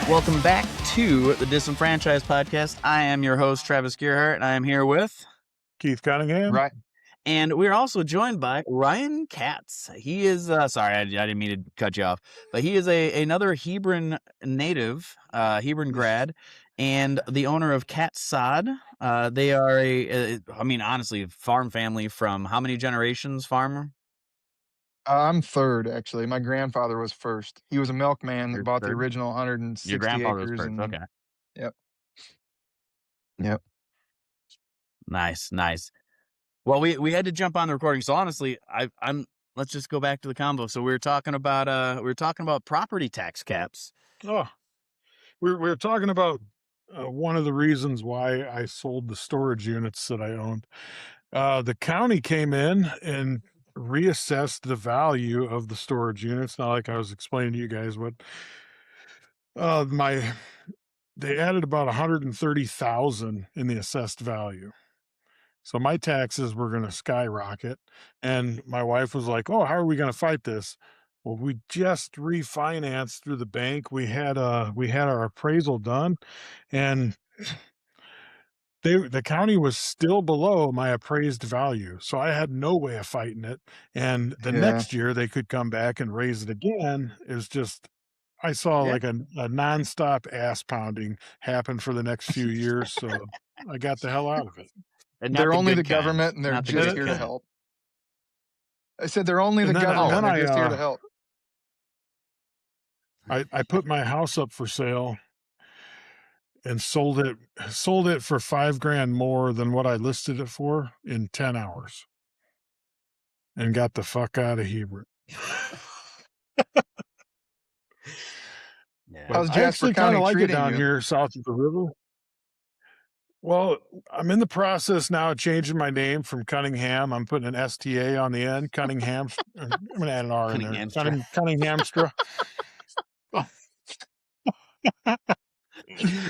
Welcome back to the Disenfranchised Podcast. I am your host, Travis Gearhart, and I am here with Keith Cunningham. Right. And we're also joined by Ryan Katz. He is, sorry, I didn't mean to cut you off, but he is another Hebron native, Hebron grad, and the owner of Katz Sod. They are honestly, farm family from how many generations farmer? I'm third, actually. My grandfather was first. He was a milkman that You're bought the third? original Your 160 grandfather was acres. first. And Okay. Yep. Nice. Well, we had to jump on the recording, so honestly, let's just go back to the convo. So we were talking about property tax caps. Oh, we're talking about one of the reasons why I sold the storage units that I owned. The county came in and reassessed the value of the storage units. Now, like I was explaining to you guys, they added about $130,000 in the assessed value. So my taxes were going to skyrocket. And my wife was like, "Oh, how are we going to fight this?" Well, we just refinanced through the bank. We had our appraisal done, and the county was still below my appraised value. So I had no way of fighting it. And the Yeah. next year they could come back and raise it again. It was just, I saw Yeah. like a nonstop ass pounding happen for the next few years. So I got the hell out of it. And not They're only good the kind. government, and they're Not the just good here to kind. help. I said they're only the And then- government, then and they're I, just here to help. I put my house up for sale and sold it for $5,000 more than what I listed it for in 10 hours and got the fuck out of Hebron. Yeah. How's I Jasper actually kind County of like it treating down you? here south of the river. Well, I'm in the process now of changing my name from Cunningham. I'm putting an STA on the end. Cunningham. I'm going to add an R in there. Cunninghamstra. Cunninghamstra.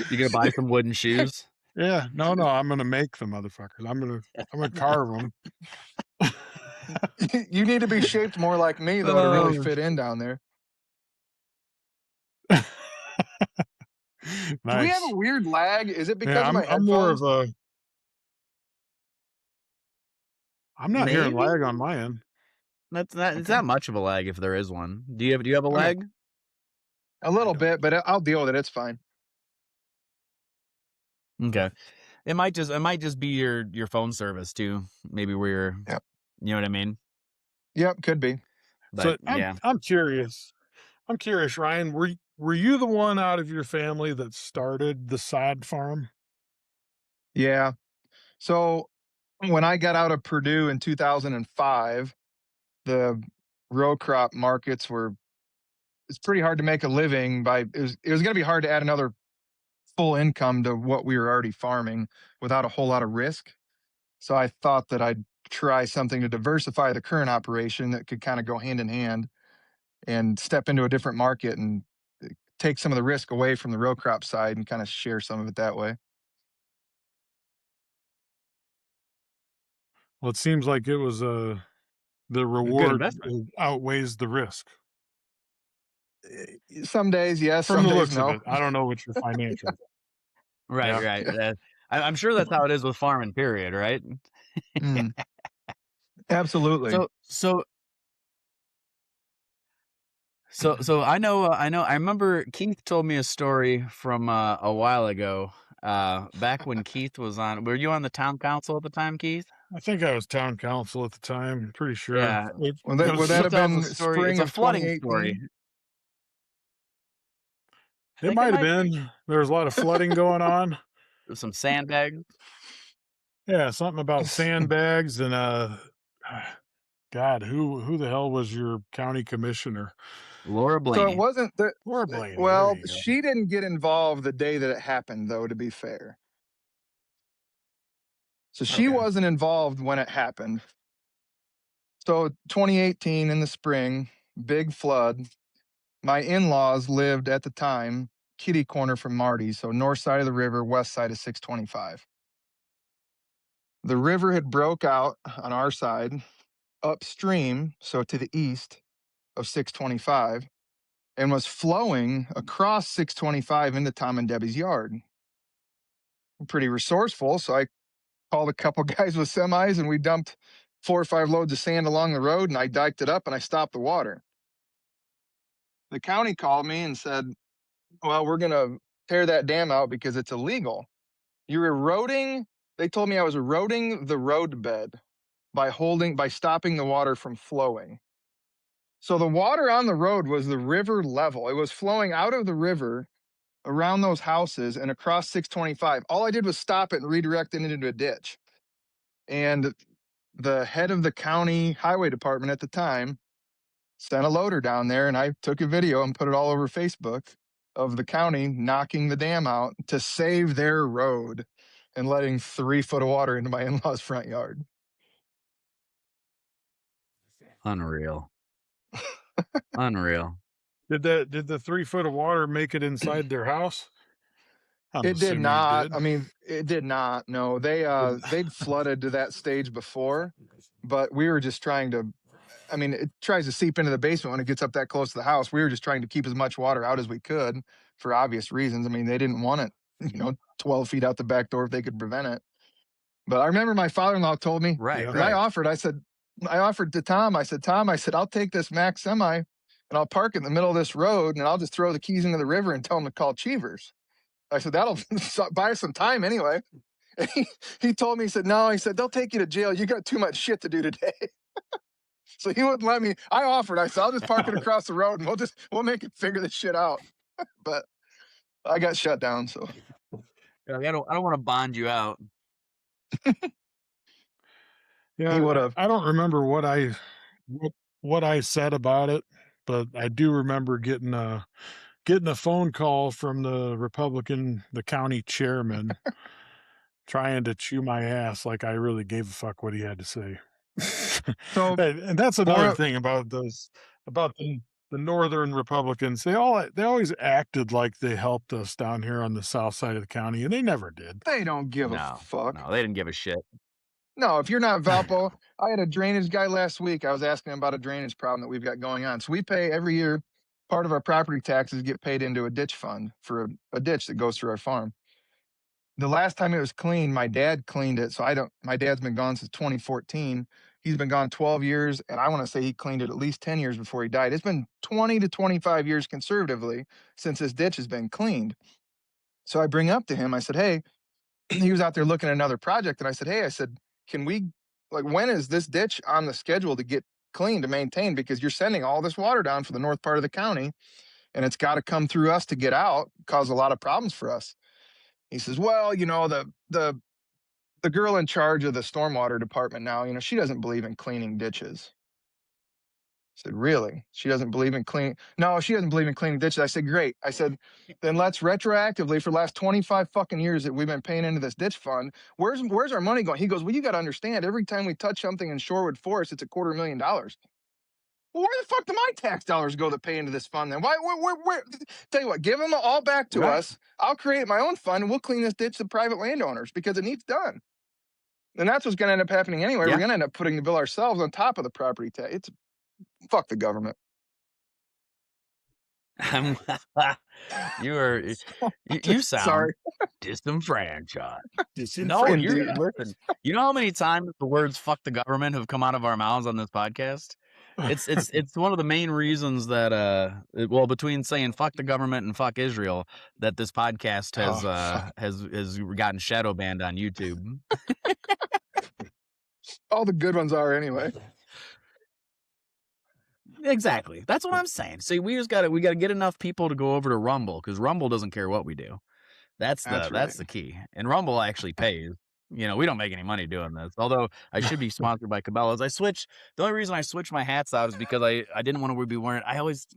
You gonna buy some wooden shoes? Yeah, no, I'm going to make the motherfuckers. I'm going to carve them. You need to be shaped more like me, though, to really fit in down there. Nice. Do we have a weird lag? Is it because Yeah, of my I'm more of headphones? I'm not hearing Maybe? lag on my end. It's Okay. not much of a lag if there is one. Do you have a Okay. lag? A little bit, but I'll deal with it. It's fine. Okay. It might just be your phone service too. Maybe where you're, Yep. you know what I mean? Yep, could be. But So yeah. I'm curious. I'm curious, Ryan. Were you the one out of your family that started the sod farm? Yeah. So when I got out of Purdue in 2005, the row crop markets it's pretty hard to make a living it was going to be hard to add another full income to what we were already farming without a whole lot of risk. So I thought that I'd try something to diversify the current operation that could kind of go hand in hand and step into a different market and take some of the risk away from the row crop side and kind of share some of it that way. Well, it seems like it was the reward investment. outweighs the risk. Some days, yes. From Some the days, looks no. of it, I don't know what your financials. Right, Yeah. right. I'm sure that's how it is with farming, period, right? Mm. Absolutely. So I remember Keith told me a story from a while ago. Back when Keith was on, were you on the town council at the time, Keith? I think I was town council at the time. I'm pretty sure. Yeah. Would that He have tells been a story. spring It's a of flooding 2018? story. It might have been. There was a lot of flooding going on. Some sandbags. Yeah, something about sandbags and God, who the hell was your county commissioner? Laura Blaney. So it wasn't Laura Blaney. well, she didn't get involved the day that it happened, though, to be fair. So she wasn't involved when it happened. So 2018 in the spring, big flood. My in-laws lived at the time kitty corner from Marty, so north side of the river, west side of 625. The river had broke out on our side upstream, so to the east of 625. and was flowing across 625 into Tom and Debbie's yard. I'm pretty resourceful, so I called a couple guys with semis, and we dumped 4 or 5 loads of sand along the road, and I diked it up and I stopped the water. The county called me and said, well, we're going to tear that dam out because it's illegal. You're eroding. They told me I was eroding the road bed by stopping the water from flowing. So the water on the road was the river level. It was flowing out of the river around those houses and across 625. All I did was stop it and redirect it into a ditch. And the head of the county highway department at the time sent a loader down there, and I took a video and put it all over Facebook of the county knocking the dam out to save their road and letting 3 foot of water into my in-laws' front yard. Unreal. Unreal. Did the 3 foot of water make it inside their house? It did not. I mean, it did not. No, they'd flooded to that stage before, but we were just trying to. I mean, it tries to seep into the basement when it gets up that close to the house. We were just trying to keep as much water out as we could for obvious reasons. I mean, they didn't want it, 12 feet out the back door if they could prevent it. But I remember my father-in-law told me, Right. I offered to Tom, I said, I'll take this Mack semi and I'll park it in the middle of this road and I'll just throw the keys into the river and tell them to call Cheevers. I said, that'll buy us some time anyway. And he told me, he said, no, they'll take you to jail. You got too much shit to do today. So he wouldn't let me. I offered. I said, I'll just park it across the road and we'll make it figure this shit out. But I got shut down. So I don't want to bond you out. Yeah, he would have. I don't remember what I said about it, but I do remember getting a phone call from the county chairman trying to chew my ass like I really gave a fuck what he had to say. So, and that's another thing about the northern Republicans. They always acted like they helped us down here on the south side of the county, and they never did. They don't give a fuck. No, they didn't give a shit. No, if you're not Valpo, I had a drainage guy last week. I was asking him about a drainage problem that we've got going on. So we pay every year, part of our property taxes get paid into a ditch fund for a ditch that goes through our farm. The last time it was cleaned, my dad cleaned it. So my dad's been gone since 2014. He's been gone 12 years. And I want to say he cleaned it at least 10 years before he died. It's been 20 to 25 years conservatively since this ditch has been cleaned. So I bring up to him, I said, hey, he was out there looking at another project. And I said, can we, when is this ditch on the schedule to get cleaned, to maintain? Because you're sending all this water down for the north part of the county and it's got to come through us to get out, cause a lot of problems for us. He says, well, the girl in charge of the stormwater department now, she doesn't believe in cleaning ditches. I said, really? She doesn't believe in cleaning? No, she doesn't believe in cleaning ditches. I said, great. I said, then let's retroactively for the last 25 fucking years that we've been paying into this ditch fund. Where's our money going? He goes, well, you got to understand, every time we touch something in Shorewood Forest, it's $250,000. Well, where the fuck do my tax dollars go to pay into this fund then? Where? Tell you what, give them all back to us. I'll create my own fund and we'll clean this ditch to private landowners because it needs done. And that's what's going to end up happening anyway. Yeah. We're going to end up putting the bill ourselves on top of the property tax. It's fuck the government. You sound disenfranchised. No, listen. You know how many times the words "fuck the government" have come out of our mouths on this podcast? It's one of the main reasons that between saying "fuck the government" and "fuck Israel," that this podcast has gotten shadow banned on YouTube. All the good ones are anyway. Exactly. That's what I'm saying. See, we got to get enough people to go over to Rumble because Rumble doesn't care what we do. That's the key. And Rumble actually pays. We don't make any money doing this. Although I should be sponsored by Cabela's. The only reason I switched my hats out is because I didn't want to be wearing. I always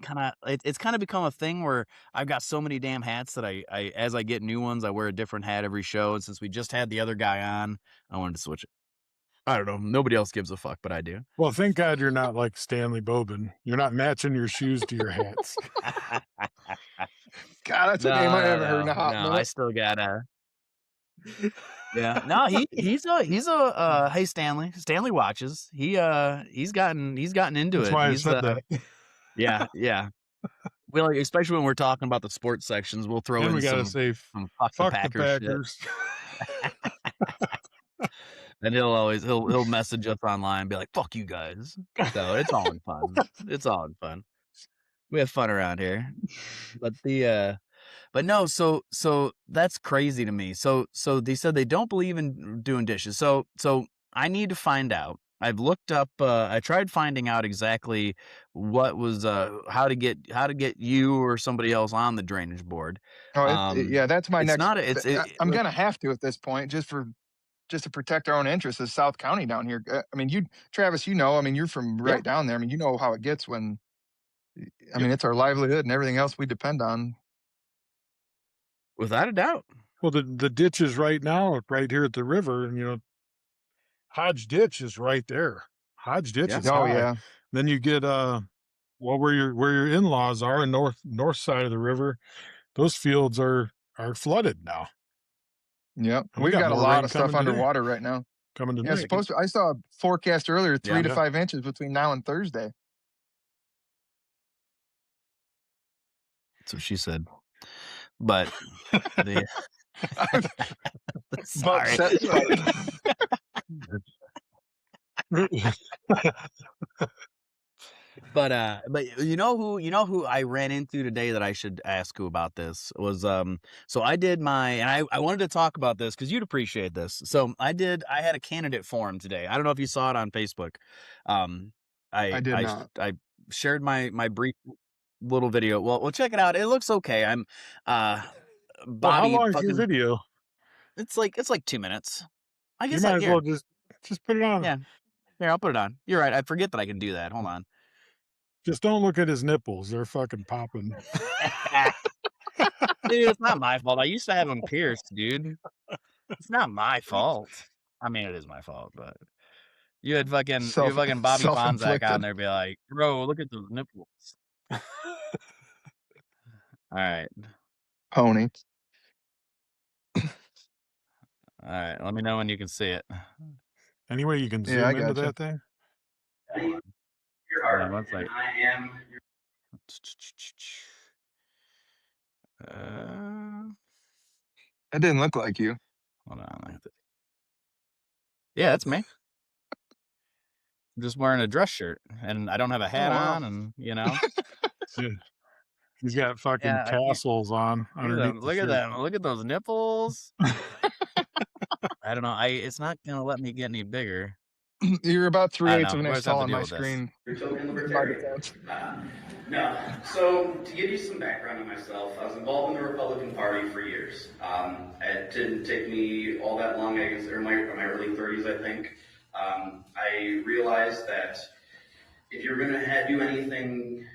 it's kind of become a thing where I've got so many damn hats that I as I get new ones, I wear a different hat every show. And since we just had the other guy on, I wanted to switch it. I don't know. Nobody else gives a fuck, but I do. Well, thank God you're not like Stanley Bobin. You're not matching your shoes to your hats. God, that's a name I haven't heard in a hot minute. minute. I still got yeah. No, he's a hey Stanley. Stanley watches. He's gotten into that's it. Why I said that. Yeah. We like, especially when we're talking about the sports sections, we'll throw Then in we gotta some say, fuck the fuck the Packers shit. Packers. And he'll message us online and be like, fuck you guys. So it's all in fun. It's all in fun. We have fun around here. But but no, so that's crazy to me. So they said they don't believe in doing dishes. So I need to find out. I've looked up I tried finding out exactly what was how to get you or somebody else on the drainage board. Yeah, that's my It's next. not I'm gonna have to at this point, just to protect our own interests as South County down here. I mean, Travis, I mean, you're from right down there. I mean, you know how it gets when. I mean, it's our livelihood and everything else we depend on. without a doubt. Well, the ditch is right now, right here at the river, and Hodge Ditch is right there. Hodge Ditch is Oh high. yeah. Then you get where your in-laws are, in north side of the river, those fields are flooded now. Yep. And We've got a more lot rain of stuff coming today. underwater right now. Coming Yeah, tonight. supposed to. I saw a forecast earlier, 3 to Yeah. 5 inches between now and Thursday. That's what she said. But the sorry. But you know who I ran into today that I should ask who about this was so I did and I wanted to talk about this because you'd appreciate this. So I had a candidate forum today. I don't know if you saw it on Facebook. I did not. I shared my brief little video. Well, check it out. It looks okay. I'm Well, how long is your video? It's like 2 minutes. I guess you might as well just put it on. Yeah. Here, I'll put it on. You're right. I forget that I can do that. Hold on. Just don't look at his nipples. They're fucking popping. Dude, it's not my fault. I used to have them pierced, dude. It's not my fault. I mean, it is my fault, but you had fucking Bobby Bonzak on there be like, bro, look at those nipples. All right. Pony. All right. Let me know when you can see it. Anyway, you can zoom into that thing. Your heart. One second. I am. That didn't look like you. Hold on. Yeah, that's me. I'm just wearing a dress shirt, and I don't have a hat on, and He's got fucking tassels on underneath. Look at them. Look at those nipples. I don't know. It's not gonna let me get any bigger. You're about 3/8 of an inch tall on my screen. No. So to give you some background on myself, I was involved in the Republican Party for years. It didn't take me all that long. I guess in my early 30s, I think. I realized that if you're going to do anything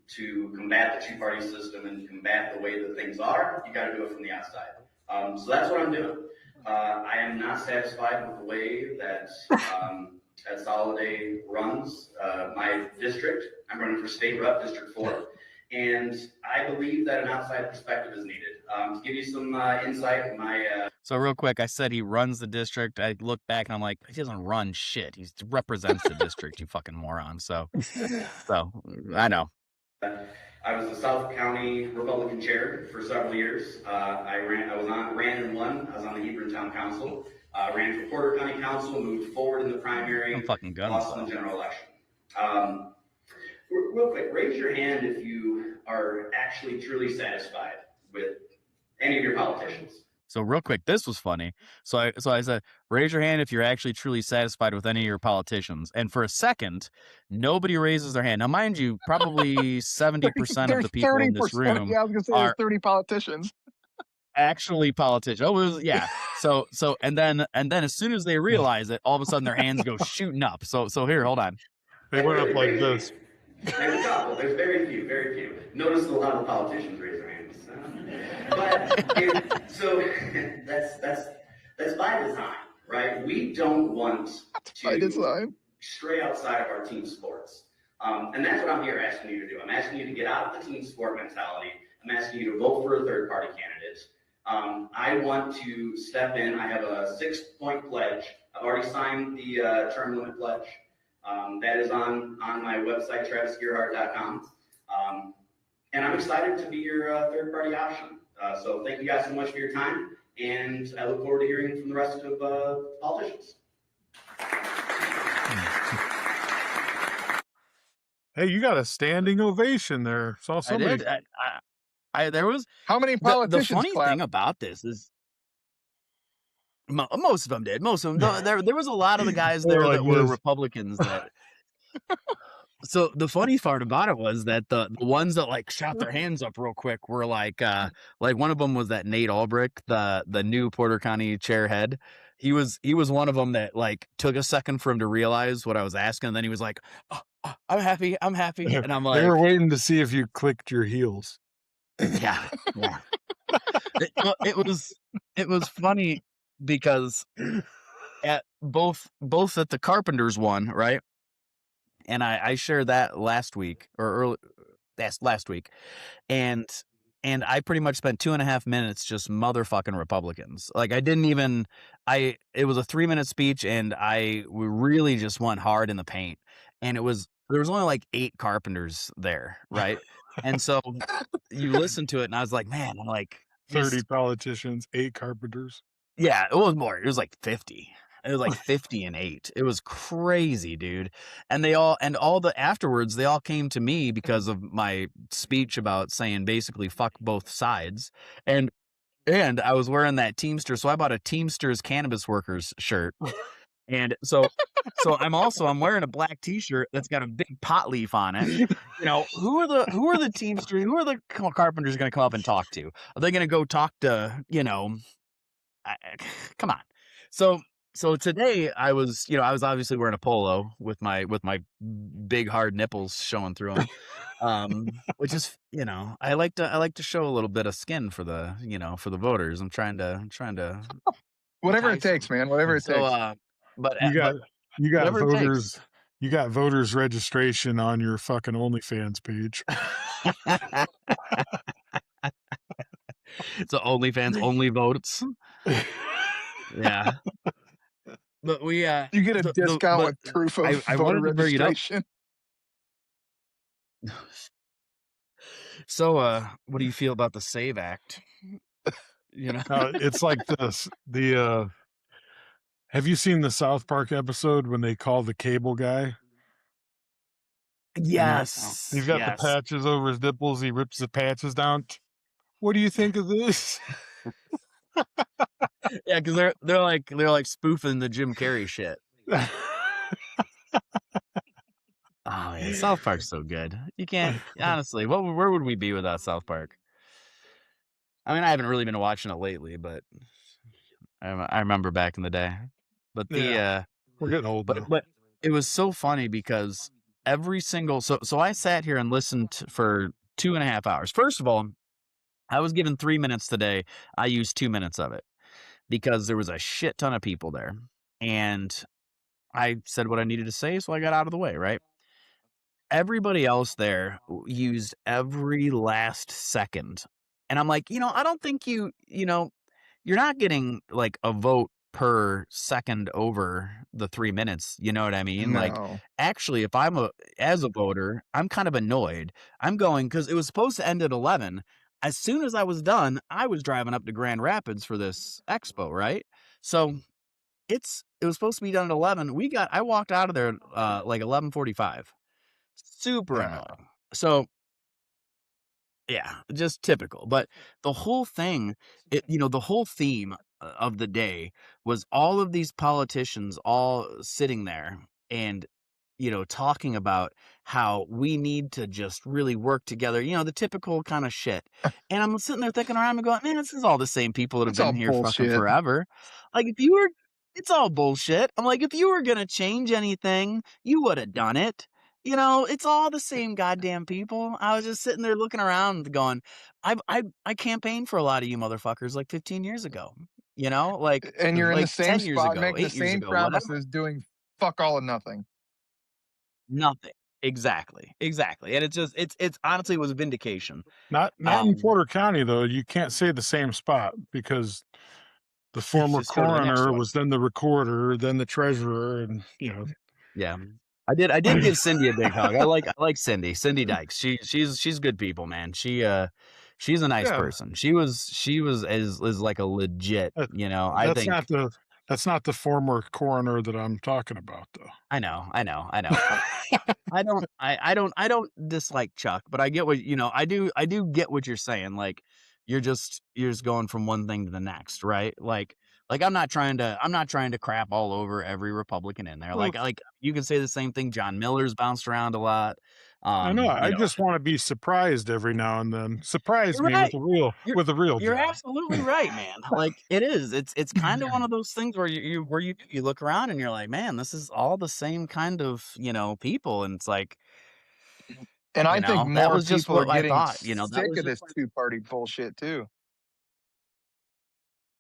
to combat the two-party system and combat the way that things are, you got to do it from the outside. So that's what I'm doing. I am not satisfied with the way that Soliday runs my district. I'm running for state rep, District 4, and I believe that an outside perspective is needed. To give you some insight, So real quick, I said he runs the district. I look back and I'm like, he doesn't run shit. He represents the district, you fucking moron. So I know. I was the South County Republican chair for several years. I ran and won. I was on the Hebron Town Council. Ran for Porter County Council, moved forward in the primary, lost in the general election. Real quick, raise your hand if you are actually truly satisfied with any of your politicians. So real quick, this was funny. So I said, raise your hand if you're actually truly satisfied with any of your politicians. And for a second, nobody raises their hand. Now, mind you, probably 70% of the people in this room I was gonna say there's 30 politicians. Actually politicians. Oh, it was, yeah. So and then as soon as they realize it, all of a sudden their hands go shooting up. So here, hold on. They went up like this. There's a couple. There's very few. Notice a lot of the politicians raise their hands. But so that's by design, right? We don't want to stray outside of our team sports. And that's what I'm here asking you to do. I'm asking you to get out of the team sport mentality. I'm asking you to vote for a third-party candidate. I want to step in. I have a 6-point pledge. I've already signed the term limit pledge. That is on my website, travisgearhart.com. And I'm excited to be your third-party option. So thank you guys so much for your time, and I look forward to hearing from the rest of politicians. Hey, you got a standing ovation there. Saw somebody. I did. There was How many the politicians funny clapped? thing about this is most of them did. Most of them. There was a lot of the guys They were there like that were this. Republicans. That. So the funny part about it was that the ones that like shot their hands up real quick were like one of them was that Nate Albrick, the new Porter County chairhead. He was one of them that like took a second for him to realize what I was asking, and then he was like, oh, I'm happy, and I'm like, They were waiting to see if you clicked your heels. yeah. It was funny because at both at the Carpenters one, right? And I shared that last week last week. And I pretty much spent 2.5 minutes just motherfucking Republicans. Like it was a 3-minute speech, and we really just went hard in the paint. And there was only like 8 Carpenters there, right? And so you listen to it, and I was like, man, I'm like 30 politicians, 8 Carpenters. Yeah, it was more. It was like 50. It was like 50 and 8. It was crazy, dude. And afterwards, they all came to me because of my speech about saying basically fuck both sides. And I was wearing that Teamster. So I bought a Teamsters Cannabis Workers shirt. And so I'm wearing a black T-shirt that's got a big pot leaf on it. You know, who are the Teamsters? Who are the Carpenters going to come up and talk to? Are they going to go talk to, come on. So today I was obviously wearing a polo with my big hard nipples showing through them, which is, I like to show a little bit of skin for the voters. I'm trying to whatever it takes, man. Whatever it takes. But you got voters. You got voters registration on your fucking OnlyFans page. So OnlyFans only votes. Yeah. But we you get a discount with proof of voter registration. So what do you feel about the SAVE Act? It's like this. Have you seen the South Park episode when they call the cable guy? Yes. He's got the patches over his nipples. He rips the patches down. What do you think of this? Yeah, because they're like spoofing the Jim Carrey shit. Oh yeah, South Park's so good. You can't honestly. Where would we be without South Park? I mean, I haven't really been watching it lately, but I remember back in the day. But we're getting old. But it was so funny because every single so I sat here and listened for 2.5 hours. First of all, I was given 3 minutes today. I used 2 minutes of it because there was a shit ton of people there, and I said what I needed to say, so I got out of the way, right? Everybody else there used every last second. And I'm like, I don't think you're not getting like a vote per second over the 3 minutes. You know what I mean? No. Like, actually, if as a voter, I'm kind of annoyed. I'm going, because it was supposed to end at 11. As soon as I was done, I was driving up to Grand Rapids for this expo, right? So it was supposed to be done at 11. I walked out of there like 11:45. Super annoying. So yeah, just typical. But the whole thing, the whole theme of the day was all of these politicians all sitting there and talking about how we need to just really work together, the typical kind of shit. And I'm sitting there thinking around and going, man, this is all the same people that have been here fucking forever. Like, it's all bullshit. I'm like, if you were going to change anything, you would have done it. It's all the same goddamn people. I was just sitting there looking around going, I campaigned for a lot of you motherfuckers like 15 years ago, like, and you're like in the same 10 years spot ago, making the 8 years same ago, promises, whatever. doing fuck all and nothing. Nothing. Exactly. And it's just, it's honestly, it was a vindication. Not in Porter County though. You can't say the same spot because the former coroner was then the recorder, then the treasurer, and Yeah. I did give Cindy a big hug. I like Cindy Dykes. She's good people, man. She's a nice Yeah. person. She is like a legit, That- I That's think. that's not the former coroner that I'm talking about, though. I know. I don't dislike Chuck, but I get what I do get what you're saying. Like you're just going from one thing to the next, right? Like I'm not trying to crap all over every Republican in there. Well, Like you can say the same thing. John Miller's bounced around a lot. I know. I just want to be surprised every now and then. Surprise You're me right. with a real You're job. absolutely right, man. Like it is. It's kind of one of those things where you look around and you're like, man, this is all the same kind of people, and it's like, And I think that more was just people are what I getting thought. That sick was of just this two-party bullshit too.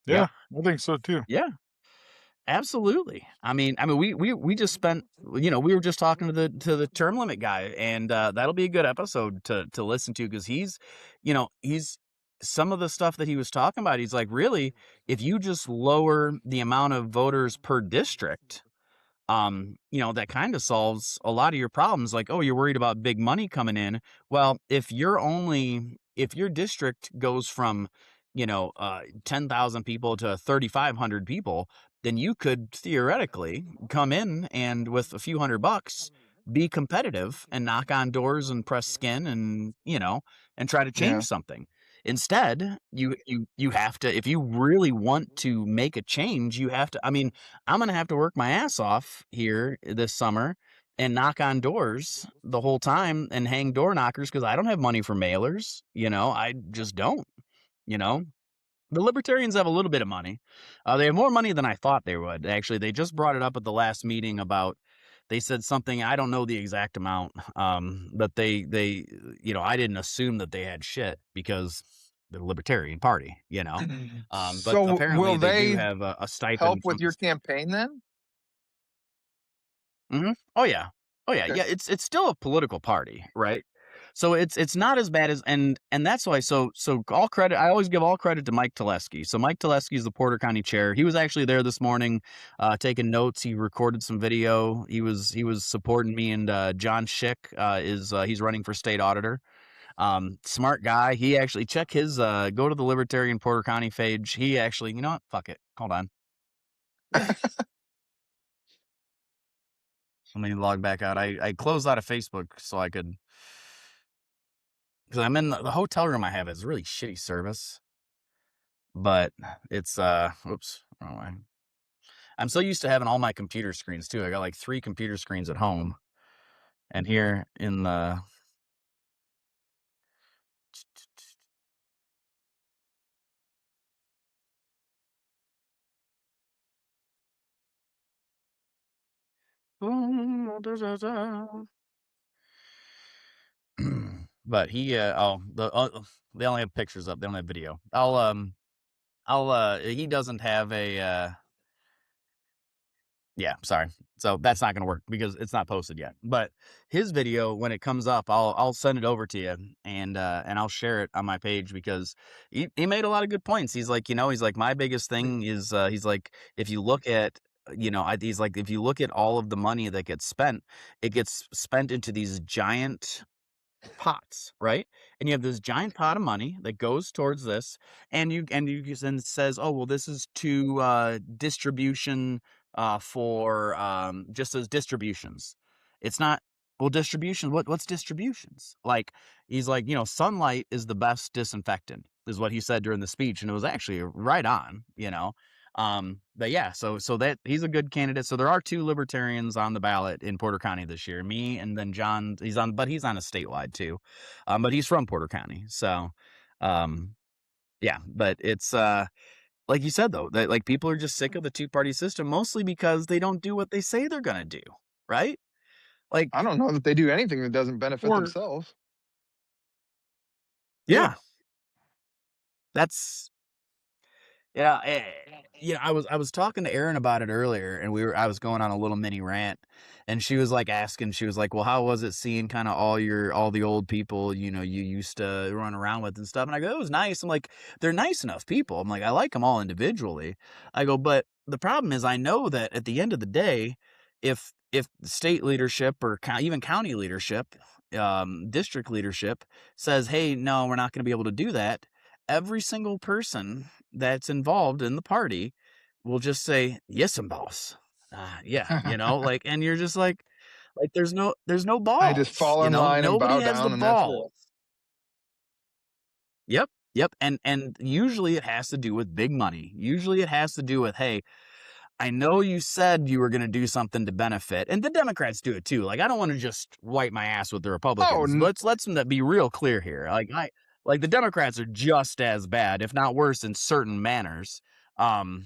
Yeah, I think so too. yeah. Absolutely. I mean, we just spent, we were just talking to the term limit guy, and that'll be a good episode to listen to because he's some of the stuff that he was talking about. He's like, really, if you just lower the amount of voters per district, that kind of solves a lot of your problems. Like, oh, you're worried about big money coming in. Well, if your district goes from 10,000 people to 3,500 people, then you could theoretically come in and with a few $100 be competitive and knock on doors and press skin and and try to change something. Instead, you have to, if you really want to make a change, you have to, I'm going to have to work my ass off here this summer and knock on doors the whole time and hang door knockers because I don't have money for mailers. I just don't. The Libertarians have a little bit of money. They have more money than I thought they would. Actually, they just brought it up at the last meeting about, they said something, I don't know the exact amount, but they I didn't assume that they had shit because the Libertarian Party, but So apparently will they do they have a stipend. help with your campaign then? Oh yeah. Okay. Yeah. It's still a political party, right? So it's not as bad as, and that's why. So all credit, I always give all credit to Mike Telesky. So Mike Telesky is the Porter County chair. He was actually there this morning, taking notes. He recorded some video. He was supporting me, and John Schick he's running for state auditor. Smart guy. He actually check his go to the Libertarian Porter County page. He actually, you know what? Fuck it. Hold on. Let me log back out. I closed out of Facebook so I could, because I'm in the hotel room I have is really shitty service, but it's oops, wrong way. I'm so used to having all my computer screens too. I got like 3 computer screens at home, and here in the but he they only have pictures up. They don't have video. He doesn't have a yeah, sorry. So that's not going to work because it's not posted yet. But his video, when it comes up, I'll send it over to you and I'll share it on my page because he made a lot of good points. He's like, he's like, my biggest thing is he's like, if you look at he's like, if you look at all of the money that gets spent, it gets spent into these giant pots, right? And you have this giant pot of money that goes towards this, and you then says, oh well, this is to distribution for just as distributions. It's not, well, distribution, what's distributions? Like he's like, sunlight is the best disinfectant, is what he said during the speech, and it was actually right on, but yeah, so that he's a good candidate. So there are 2 Libertarians on the ballot in Porter County this year, me and then John. He's on a statewide too, but he's from Porter County. So, yeah, but it's like you said though, that like people are just sick of the 2-party system, mostly because they don't do what they say they're gonna do, right? Like I don't know that they do anything that doesn't benefit themselves. yeah, that's. Yeah, I was talking to Erin about it earlier, and I was going on a little mini rant, and she was like asking, she was like, "Well, how was it seeing kind of all the old people, you used to run around with and stuff?" And I go, "It was nice." I'm like, "They're nice enough people." I'm like, "I like them all individually." I go, "But the problem is, I know that at the end of the day, if state leadership or even county leadership, district leadership says, hey, no, we're not going to be able to do that, every single person that's involved in the party will just say, yes, boss. Yeah, like, and you're just like there's no balls. They just fall in line and Nobody bow has down, the and that's it. balls. Yep. And usually it has to do with big money. Usually it has to do with, hey, I know you said you were going to do something to benefit, and the Democrats do it too. Like, I don't want to just wipe my ass with the Republicans. Let's be real clear here. Like the Democrats are just as bad, if not worse, in certain manners. It's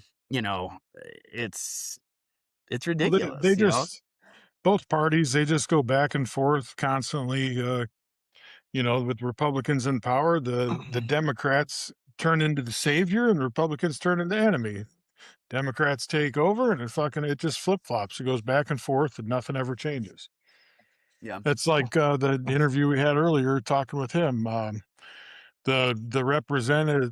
ridiculous. Well, they just both parties, they just go back and forth constantly. With Republicans in power, the Democrats turn into the savior and Republicans turn into the enemy. Democrats take over and it just flip-flops. It goes back and forth and nothing ever changes. Yeah. It's like the interview we had earlier talking with him. The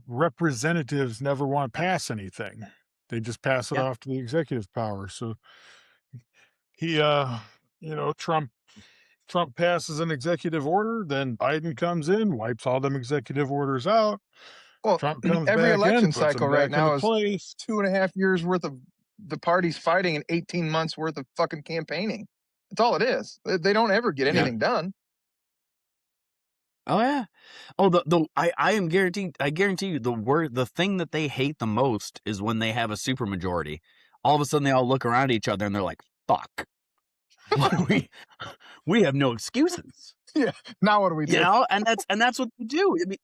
representatives never want to pass anything. They just pass it off to the executive power. So he Trump passes an executive order, then Biden comes in, wipes all them executive orders out. Well, Trump comes every back election in, puts cycle them right back now into is place. 2.5 years worth of the parties fighting and 18 months worth of fucking campaigning. That's all it is. They don't ever get anything done. Oh yeah. Oh, I guarantee you the thing that they hate the most is when they have a supermajority. All of a sudden they all look around at each other and they're like, fuck. we have no excuses. Yeah. Now what do we do? And that's what they do. I mean,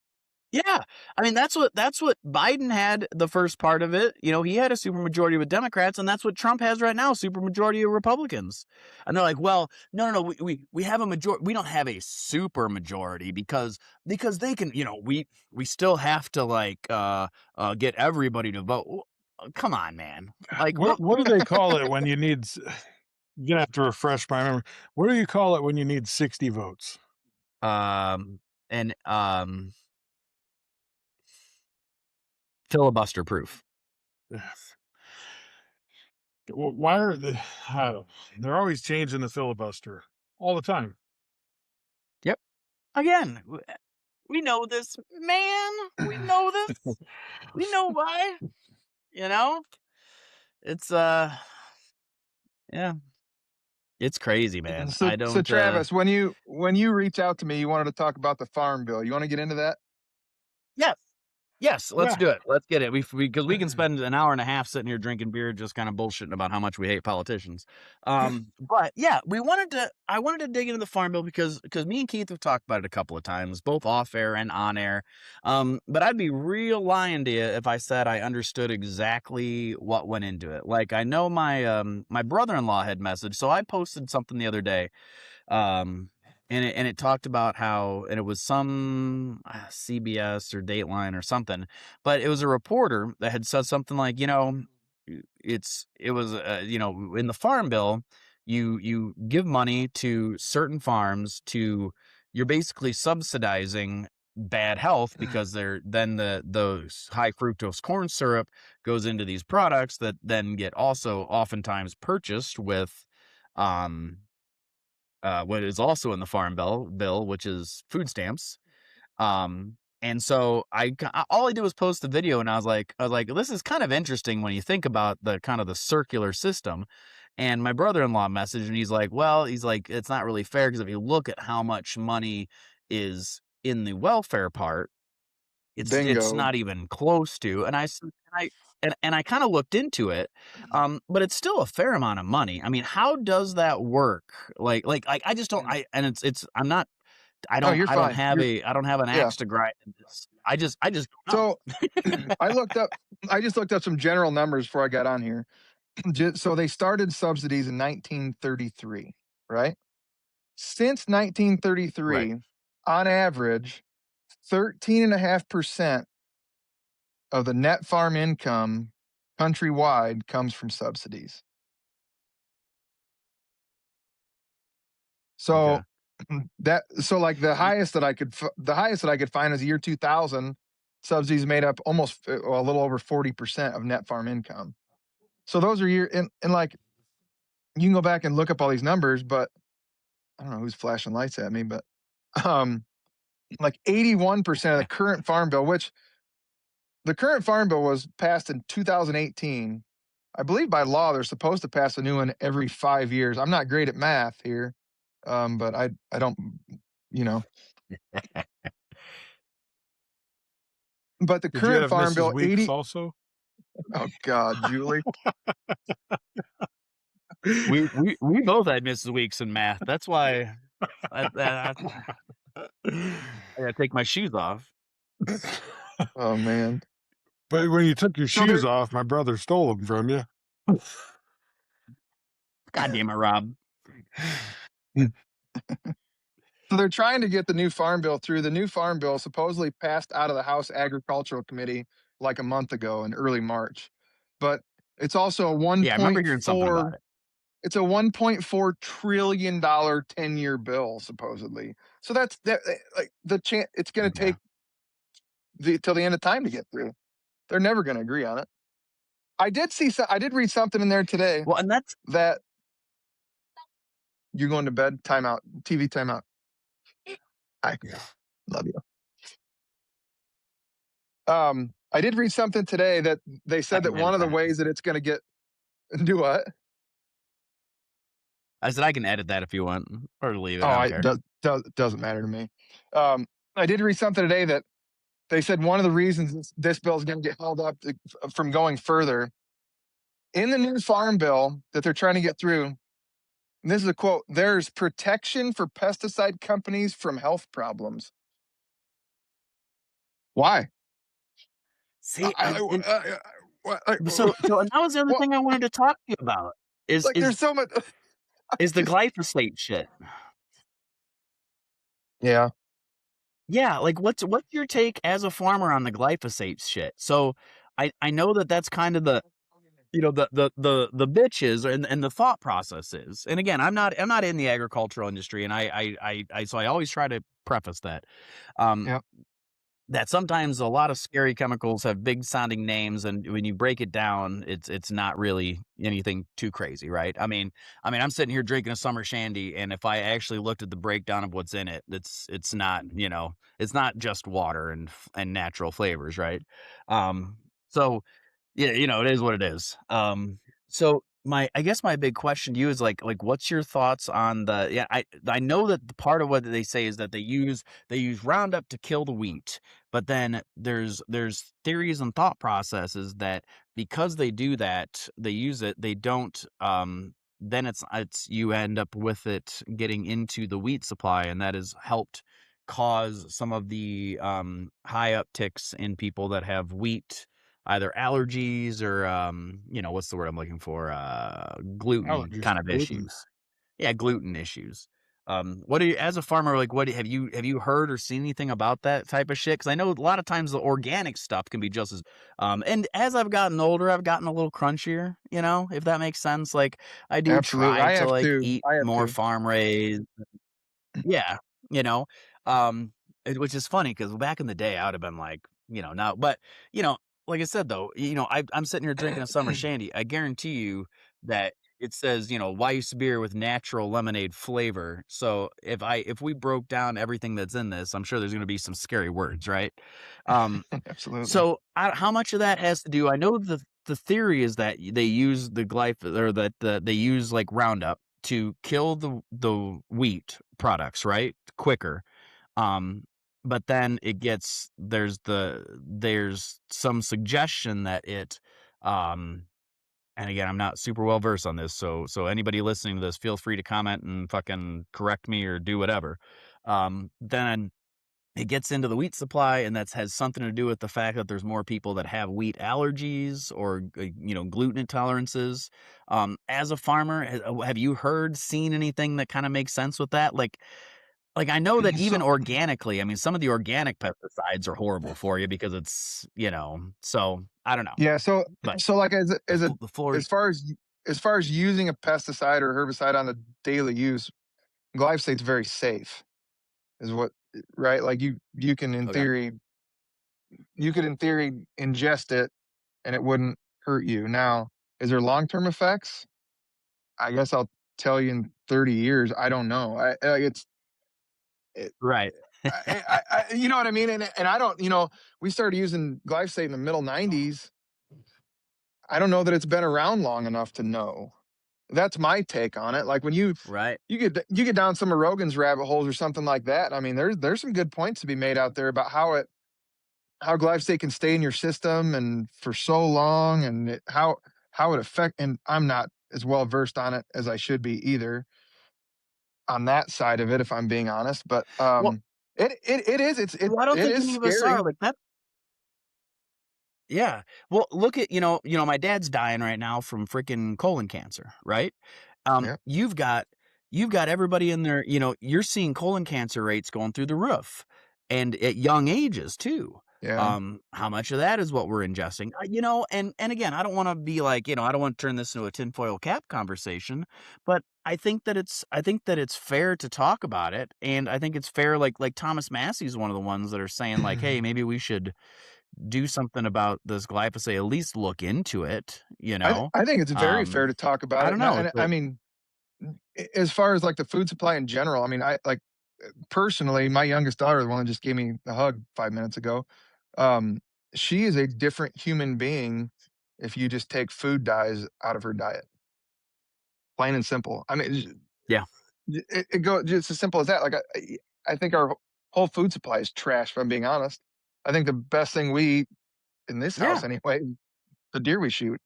yeah. I mean, that's what Biden had the first part of it. He had a supermajority with Democrats, and that's what Trump has right now, supermajority of Republicans. And they're like, well, no, we have a majority. We don't have a super majority because they can, we still have to get everybody to vote. Come on, man. Like, what do they call it when you need? You're gonna have to refresh my memory. What do you call it when you need 60 votes? Filibuster proof. Why are they? They're always changing the filibuster all the time. Yep. Again, we know this, man. We know this. We know why. It's yeah. It's crazy, man. So Travis, when you reach out to me, you wanted to talk about the farm bill. You want to get into that? Yes, let's do it. Let's get it. Because we can spend an hour and a half sitting here drinking beer, just kind of bullshitting about how much we hate politicians. But yeah, I wanted to dig into the farm bill because me and Keith have talked about it a couple of times, both off air and on air. But I'd be real lying to you if I said I understood exactly what went into it. Like, I know my brother-in-law had messaged, so I posted something the other day. And it talked about how, and it was some CBS or Dateline or something, but it was a reporter that had said something like, it was in the farm bill, you give money to certain farms you're basically subsidizing bad health because those high fructose corn syrup goes into these products that then get also oftentimes purchased with what is also in the farm bill, which is food stamps. And so all I did was post the video, and I was like, this is kind of interesting when you think about the kind of the circular system. And my brother-in-law messaged, and he's like, it's not really fair because if you look at how much money is in the welfare part, it's not even close to. And I kind of looked into it, but it's still a fair amount of money. I mean, how does that work? Like I just don't. I don't have an axe to grind. I just so I just looked up some general numbers before I got on here. So they started subsidies in 1933, right? Since 1933, on average, 13.5% of the net farm income countrywide comes from subsidies. So like the highest that I could find is the year 2000. Subsidies made up almost a little over 40% of net farm income. So those are and like you can go back and look up all these numbers, but I don't know who's flashing lights at me, but like 81% of the current farm bill, which the current farm bill was passed in 2018. I believe by law they're supposed to pass a new one every 5 years. I'm not great at math here, but I don't, you know. But the Did you current have farm Mrs. bill, Weeks 80. also? Oh God, Julie. We both had Mrs. Weeks in math. That's why I gotta take my shoes off. Oh man. But when you took your So shoes off, my brother stole them from you. God damn it, Rob. So they're trying to get the new farm bill through. The new farm bill supposedly passed out of the House Agricultural Committee like a month ago in early March. But it's also a Yeah, I remember hearing something about 1.4 it. it's a $1.4 trillion 10-year bill supposedly. So that's that like the chance it's going to Yeah. take till the end of time to get through. They're never going to agree on it. I did read something in there today Well, and that's that you're going to bed, timeout, TV timeout. I love you. I did read something today that they I said that can one edit of the that. ways that it's going to get do what? I said I can edit that if you want, or leave it. Oh, I don't care. doesn't matter to me. I did read something today that they said one of the reasons this bill is going to get held up from going further in the new farm bill that they're trying to get through. And this is a quote: "There's protection for pesticide companies from health problems." Why? See, and So and that was the other thing I wanted to talk to you about is like there's so much. is the glyphosate shit. Yeah. Yeah, like what's your take as a farmer on the glyphosate shit? So I know that's kind of the the bitches and the thought process is. And again, I'm not in the agricultural industry, and I so I always try to preface that. Yep. That sometimes a lot of scary chemicals have big sounding names, and when you break it down, it's not really anything too crazy, right? I mean, I'm sitting here drinking a summer shandy, and if I actually looked at the breakdown of what's in it, it's not, it's not just water and natural flavors, right? So yeah, it is what it is. So I guess my big question to you is like, what's your thoughts on I know that the part of what they say is that they use Roundup to kill the wheat, but then there's theories and thought processes that because they do that, they use it, they don't, then it's you end up with it getting into the wheat supply, and that has helped cause some of the high upticks in people that have wheat either allergies or what's the word I'm looking for, gluten Allergies. kind of Gluten. issues. Yeah, gluten issues. What do you, as a farmer, like, what have you heard or seen anything about that type of shit? Because I know a lot of times the organic stuff can be just as and as I've gotten older, I've gotten a little crunchier, if that makes sense. Like I do Absolutely. try to like eat I have more to. farm raised. Yeah, you know, which is funny because back in the day, I would have been like, no, but you know, like I said though, I'm sitting here drinking a summer shandy. I guarantee you that it says, Weiss beer with natural lemonade flavor. So if we broke down everything that's in this, I'm sure there's going to be some scary words, right? Absolutely. So how much of that has to do? I know the theory is that they use the glyphosate, or that they use like Roundup to kill the wheat products, right? Quicker. But then there's some suggestion that it, and again, I'm not super well versed on this, so anybody listening to this, feel free to comment and fucking correct me or do whatever. Then it gets into the wheat supply, and that has something to do with the fact that there's more people that have wheat allergies or gluten intolerances. As a farmer, have you seen anything that kind of makes sense with that? Like I know that even So organically, I mean, some of the organic pesticides are horrible for you because it's, so I don't know. yeah, so But like the floor, as far as using a pesticide or herbicide on a daily use, glyphosate's very safe. Is what right? Like you can in okay. theory ingest it and it wouldn't hurt you. Now, is there long-term effects? I guess I'll tell you in 30 years. I don't know. Right. You know what I mean? And I don't, we started using glyphosate in the middle 90s. I don't know that it's been around long enough to know. That's my take on it. Like when you Right. get down some of Rogan's rabbit holes or something like that. I mean, there's some good points to be made out there about how glyphosate can stay in your system and for so long, and how it affect. And I'm not as well versed on it as I should be either on that side of it, if I'm being honest. But Well, it is I don't it think is any of us are scary. like that. Yeah. Well, look at, my dad's dying right now from freaking colon cancer, right? Yeah, You've got everybody in there, you're seeing colon cancer rates going through the roof, and at young ages too. yeah. How much of that is what we're ingesting? And again, I don't want to be like, I don't want to turn this into a tinfoil cap conversation, but I think that it's fair to talk about it, and I think it's fair, like Thomas Massey's one of the ones that are saying like, hey, maybe we should do something about this glyphosate, at least look into it, I think it's very fair to talk about I it. don't know. I mean, as far as like the food supply in general, I mean, I like personally, my youngest daughter, the one that just gave me a hug 5 minutes ago, um, she is a different human being if you just take food dyes out of her diet. Plain and simple. I mean, Yeah. it goes just as simple as that. Like I think our whole food supply is trash. If I'm being honest, I think the best thing we eat in this Yeah. house anyway, the deer we shoot.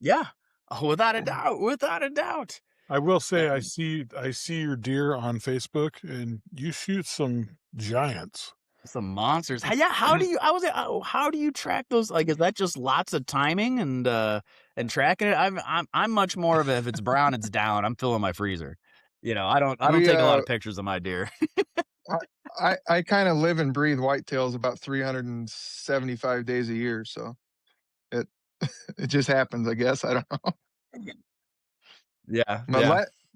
Yeah. Oh, without a doubt. Without a doubt. I will say I And see your deer on Facebook, and you shoot some giants. some monsters. Yeah. How do you track those? Like, is that just lots of timing and tracking it? I'm much more of a, if it's brown, it's down. I'm filling my freezer. I don't We take a lot of pictures of my deer. I kind of live and breathe whitetails about 375 days a year, so it it just happens, I guess. I don't know. Yeah. But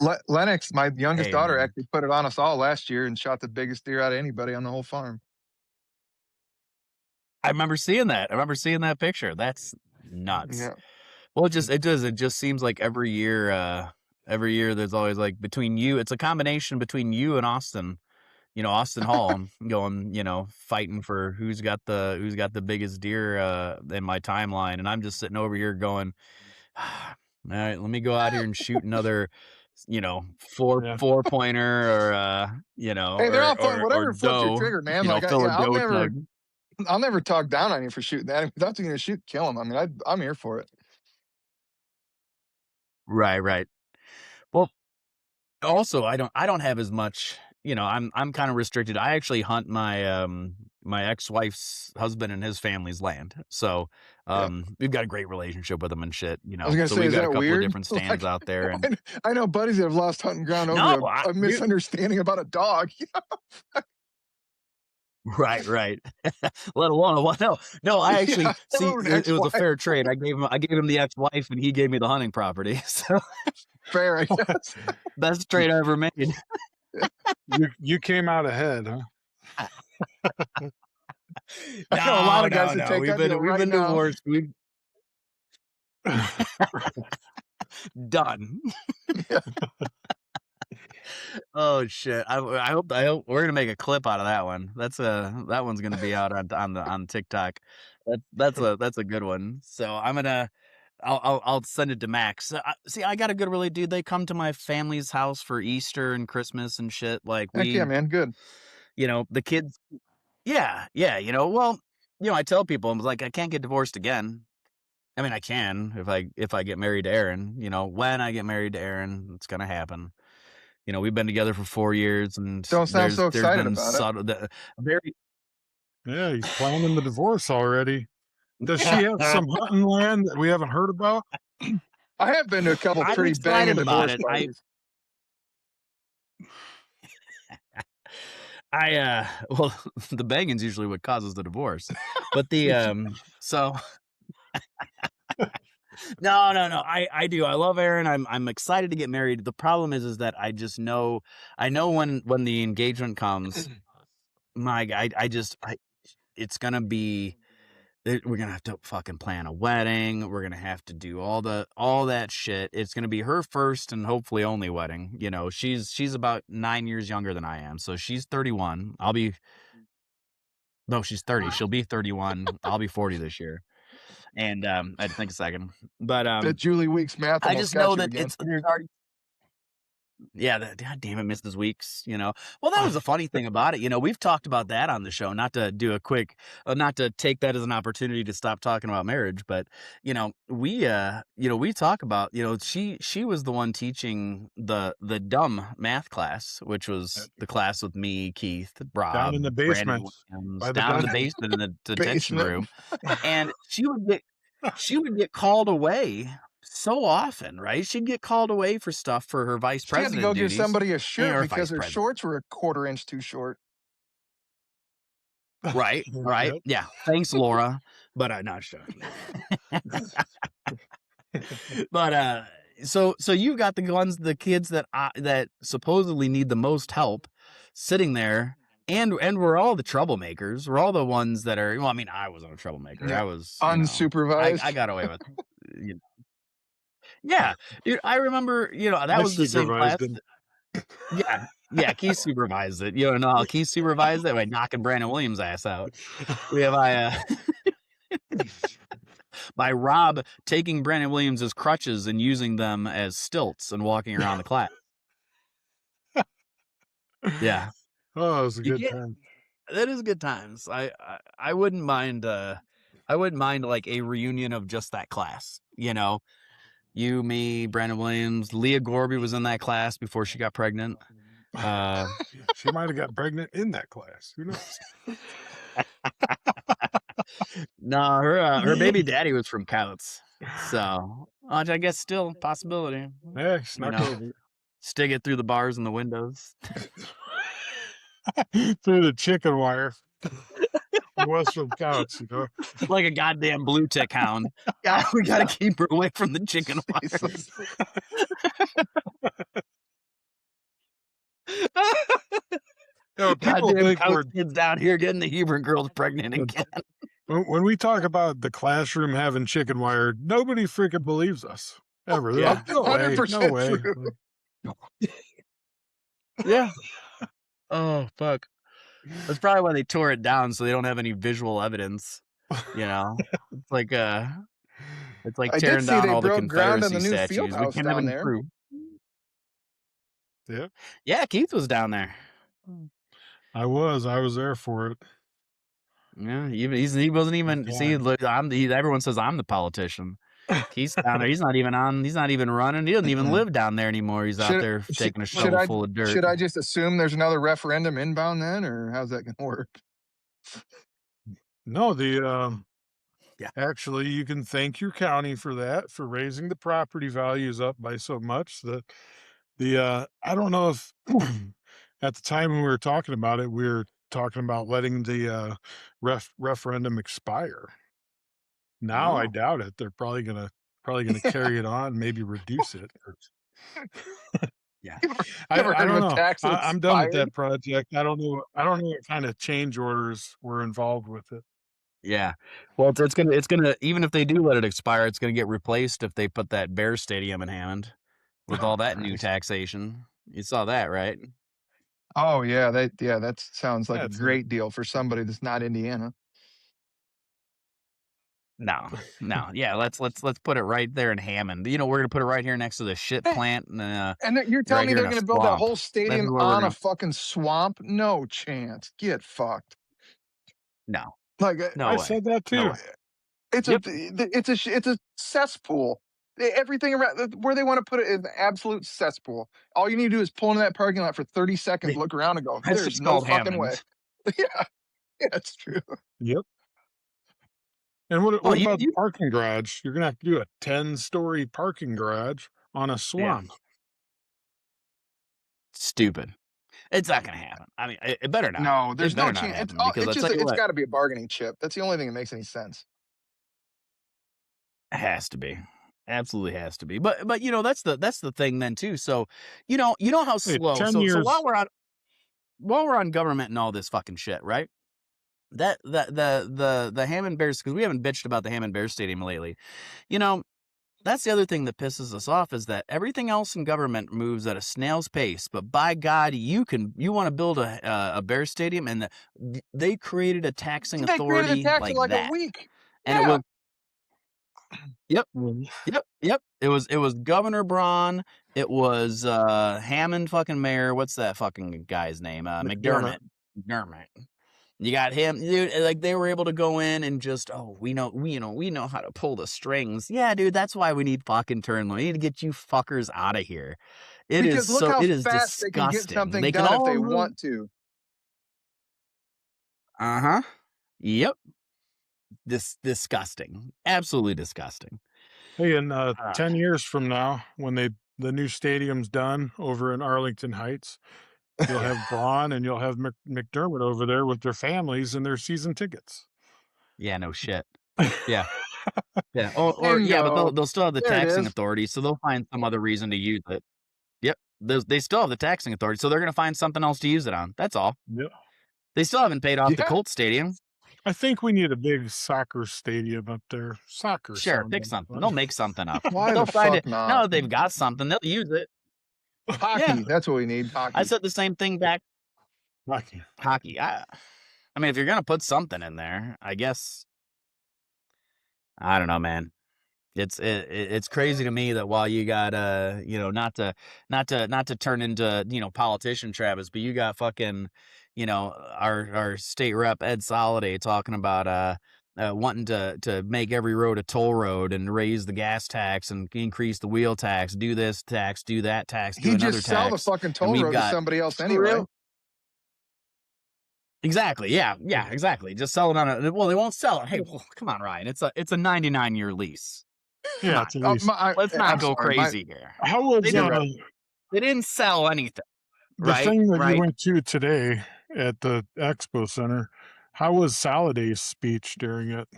Yeah. Lennox, my youngest Hey, daughter, man. actually put it on us all last year and shot the biggest deer out of anybody on the whole farm. I remember seeing that picture. That's nuts. Yeah. Well, it just seems like every year there's always like between you, it's a combination between you and Austin, Austin Hall going, fighting for who's got the biggest deer in my timeline. And I'm just sitting over here going, all right, let me go out here and shoot another, four pointer or Hey, they're all fun. or Whatever floats your doe, trigger, man. Like, fill a I'll doe never, tug. I'll never talk down on you for shooting that. If that's what you're gonna shoot, kill them. I mean, I'm here for it. Right. Well, also, I don't have as much, I'm kind of restricted. I actually hunt my my ex-wife's husband and his family's land. So Yeah. we've got a great relationship with them and shit, I was gonna so say, we've is got a that couple of weird? different stands Like, out there. And I know buddies that have lost hunting ground over no, a misunderstanding about a dog. right. Let alone one. No, I actually Yeah, see over an it was a ex-wife. fair trade. I gave him the ex-wife and he gave me the hunting property. So Fair, I guess. best trade I ever made. You came out ahead, huh? I know a lot of guys that take We've that deal been right now. divorced. We've done. Oh shit! I hope we're gonna make a clip out of that one. That one's gonna be out on TikTok. That's a good one. So I'll send it to Max. See, I got a good really dude. They come to my family's house for Easter and Christmas and shit. Like Heck yeah, man. Good. the kids. Yeah. Well, I tell people, I'm like, I can't get divorced again. I mean, I can if I get married to Erin. When I get married to Erin, it's gonna happen. We've been together for 4 years, and Don't sound so there's excited been about it. subtle, very. Yeah, he's planning the divorce already. Does she have some hunting land that we haven't heard about? I have been to a couple I'm pretty banging excited about divorce it. parties. Well, the banging's usually what causes the divorce, but the so. No. I do. I love Erin. I'm excited to get married. The problem is that I just know. I know when the engagement comes, it's gonna be we're gonna have to fucking plan a wedding. We're gonna have to do all that shit. It's gonna be her first and hopefully only wedding. You know, she's about 9 years younger than I am, so she's 31. She's 30. She'll be 31. I'll be 40 this year. And I had to think a second, but That Julie Weeks math I almost just got know you that again. there's already. Yeah, God damn it, Mrs. Weeks, you know. Well, that was the funny thing about it. You know, we've talked about that on the show, not to do a quick, not to take that as an opportunity to stop talking about marriage, but, you know, we talk about, you know, she was the one teaching the dumb math class, which was the class with me, Keith, Rob, Down in the Brandon basement. Williams, down in the basement in the detention Basement. room. And she would get called away so often, right? She'd get called away for stuff for her vice She had to president go duties. give somebody a or shirt because vice her president. shorts were a quarter inch too short. Right. Yep. Yeah. Thanks, Laura. But no, sure. But so you've got the kids that supposedly need the most help sitting there, and we're all the troublemakers. We're all the ones that are. Well, I mean, I wasn't a troublemaker. Yeah. I was Unsupervised. I got away with. You know. Yeah, dude. I remember. You know, that I was the same class. supervised him. Yeah. Keith supervised it. You know how Keith supervised it by knocking Brandon Williams' ass out. We have by Rob taking Brandon Williams' crutches and using them as stilts and walking around the class. Yeah. Oh, it was a You good get- time. That is good times. I wouldn't mind. I wouldn't mind like a reunion of just that class. You know, you, me, Brandon Williams, Leah Gorby was in that class before she got pregnant. She might have got pregnant in that class. Who knows? No, her baby daddy was from Couts, so I guess still a possibility. Yeah, snuck over. Stick it through the bars and the windows. Through the chicken wire. It was from Couch, you know. Like a goddamn blue tick hound. God, we gotta keep her away from the chicken wire. People Goddamn think Couch we're kids down here getting the Hebron girls pregnant again. when we talk about the classroom having chicken wire, nobody freaking believes us. Ever. They're Yeah. like, no way. 100% No way. true. Yeah. Oh fuck. That's probably why they tore it down, so they don't have any visual evidence. You know, it's like I tearing did see down they all the broke ground on Confederacy the new statues. field We house can't have down any there. proof. Yeah. Yeah, Keith was down there. I was there for it. Yeah, he wasn't even. Yeah. See, look, everyone says I'm the politician. Keith's down there. He's not even running. He doesn't even live down there anymore. He's out there taking a shovel full of dirt. Should I just assume there's another referendum inbound then, or how's that going to work? No, Yeah. actually, you can thank your county for that, for raising the property values up by so much that I don't know if at the time when we were talking about it, we were talking about letting the referendum expire. Now I doubt it. They're probably gonna carry it on, maybe reduce it. Yeah. I Never heard don't of a know. tax that I'm done with expired. that project. I don't know what kind of change orders were involved with it. Yeah. Well, it's gonna even if they do let it expire, it's gonna get replaced if they put that Bear Stadium in Hammond with all that new Christ. taxation. You saw that, right? Oh yeah, that sounds like That's a great deal for somebody that's not Indiana. No. Yeah, let's put it right there in Hammond. You know, we're gonna put it right here next to the shit plant. And You're telling me here they're in a going to build that swamp. whole That's stadium where we're on a gonna. fucking swamp? No chance. Get fucked. No. Like No I way. said that too. No way. it's a cesspool. Everything around where they want to put it is an absolute cesspool. All you need to do is pull into that parking lot for 30 seconds, look around, and go, That's "There's just no called fucking Hammond. way." Yeah, it's true. Yep. And what Well, about the parking garage? You're gonna have to do a 10-story parking garage on a swamp. Stupid. It's not gonna happen. I mean, it better not. No, there's It no better not chance. happen It's because I'll just tell you it's what, got to be a bargaining chip. That's the only thing that makes any sense. it has to be. Absolutely has to be. But you know, that's the thing then too. So, you know how Hey, slow. 10 So years. while we're on government and all this fucking shit, right? the Hammond Bears, because we haven't bitched about the Hammond Bears Stadium lately. That's the other thing that pisses us off, is that everything else in government moves at a snail's pace. But by God, you want to build a Bears Stadium, and they created a taxing They created authority a tax like in like that. a week. And Yeah. it was, yep. It was Governor Braun. It was Hammond fucking mayor. What's that fucking guy's name? McDermott. You got him, dude. Like, they were able to go in and just, we know how to pull the strings. Yeah, dude. That's why we need fucking turn. We need to get you fuckers out of here. Because look how it is fast disgusting. they can get something They can done if all they move. want to. Yep. Disgusting. Absolutely disgusting. Hey, in 10 years from now, when the new stadium's done over in Arlington Heights, you'll have Braun and you'll have McDermott over there with their families and their season tickets. Yeah, no shit. Yeah. Yeah. Or yeah, but Bingo. they'll still have the There it taxing is. authority, so they'll find some other reason to use it. Yep. They still have the taxing authority, so they're gonna find something else to use it on. That's all. Yep. They still haven't paid off the Yeah. Colts Stadium. I think we need a big soccer stadium up there. Soccer. Sure, sounds pick like something. fun. They'll make something up. Why They'll the find fuck it. not? Now that they've got something, they'll use it. Hockey. Yeah. That's what we need. Hockey. I said the same thing back. Hockey. I mean, if you're gonna put something in there, I guess. I don't know, man. It's crazy to me that while you got not to turn into politician Travis, but you got fucking our state rep Ed Soliday talking about wanting to make every road a toll road and raise the gas tax and increase the wheel tax, do this tax, do that tax, do He another just sell the tax. fucking toll we've road to got somebody else anyway. Exactly. Yeah. Exactly. Just sell it on a. Well, they won't sell it. Hey, well, come on, Ryan. It's a 99-year lease. Yeah, Come on. it's at least. Let's not I'm go sorry, crazy here. How was They didn't sell anything. the thing that you went to today at the Expo Center? How was Soliday's speech during it?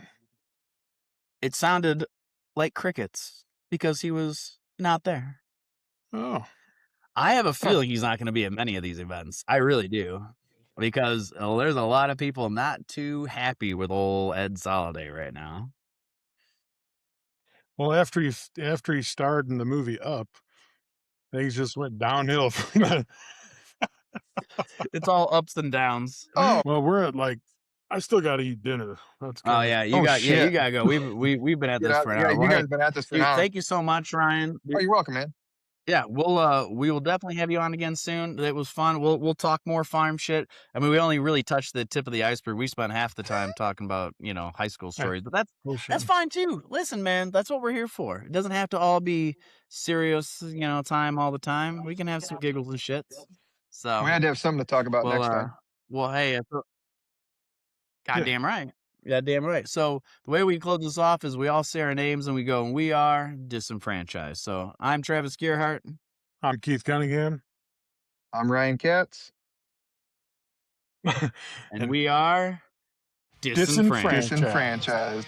It sounded like crickets because he was not there. Oh, I have a feeling he's not going to be at many of these events. I really do. Because there's a lot of people not too happy with old Ed Soliday right now. well, after he starred in the movie Up, things just went downhill from that. It's all ups and downs. Oh, Well, we're at I still got to eat dinner. That's Oh yeah, you gotta go. We've been at this for an hour. you Well, guys hey, have been at this for an dude, hour. thank you so much, Ryan. Oh, you're welcome, man. Yeah, we will definitely have you on again soon. It was fun. We'll talk more farm shit. I mean, we only really touched the tip of the iceberg. We spent half the time talking about high school stories, but that's fine too. Listen, man, that's what we're here for. It doesn't have to all be serious, time all the time. We can have some giggles and shits. So We had to have something to talk about next time. well, hey, goddamn right. Goddamn right. So the way we close this off is we all say our names and we go, and we are Disenfranchised. So I'm Travis Gearhart. I'm Keith Cunningham. I'm Ryan Katz. And we are Disenfranchised. Disenfranchised.